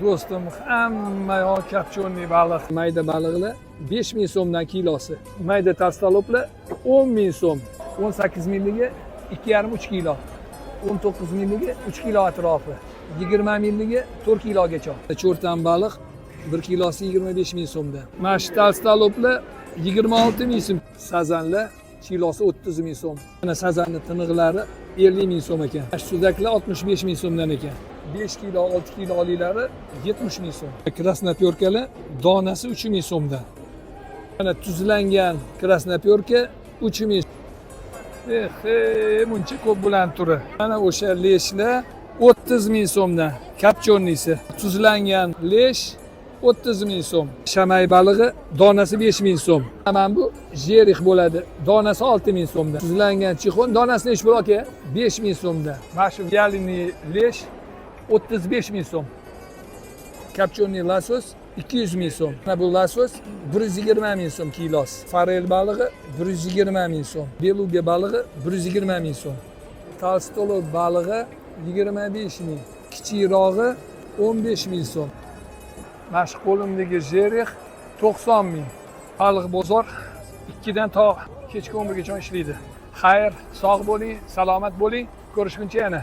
do'stim, hamma yoq kapchonli baliq. Mayda baliqlar 5000 so'mdan kilosi. Mayda tavstoloblar 10.000 so'm. 18 milligi 2,5-3 kilo. 19 milligi 3 kilo atrofi. 20 milligi 4 kilogacha. Cho'rtan baliq 1 kilosi 25.000 so'mdan. Mana shu tavstoloblar 26.000 so'm. Sazanlar kilosi 30.000 so'm. Mana sazanning tiniqlari 50.000 so'm ekan. Suzaklar 65.000 so'mdan ekan. 5 kilo, 6 kiloliklari 70.000 so'm. Krasnoperkalar donasi 3.000 so'mdan. Mana tuzlangan krasnoperka 3.000. Muncha ko'p bilan turi. Mana o'sha leshlar 30.000 so'mdan. Kapchonnisi. Tuzlangan lesh 30.000 so'm. Shamay balig'i donasi 5.000 so'm. Mana bu jerix bo'ladi. Donasi 6.000 so'mdan. Tuzlangan chixon donasi nechi bo'l aka? 5.000 so'mdan. Mana shu galini lesh 35.000 so'm. Kapchonni lasos 200.000 so'm. Mana bu lasos 120.000 so'm kilosi. Farel balig'i 120.000 so'm. Beluga balig'i 120.000 so'm. Tolstolov balig'i 25.000. Kichikrog'i 15.000 so'm. Mana shu qo'limdagi jerix 90.000. Baliq bozor 2 dan to kechki 11gacha ishlaydi. Xayr, sog' bo'ling, salomat bo'ling. Ko'rishguncha yana.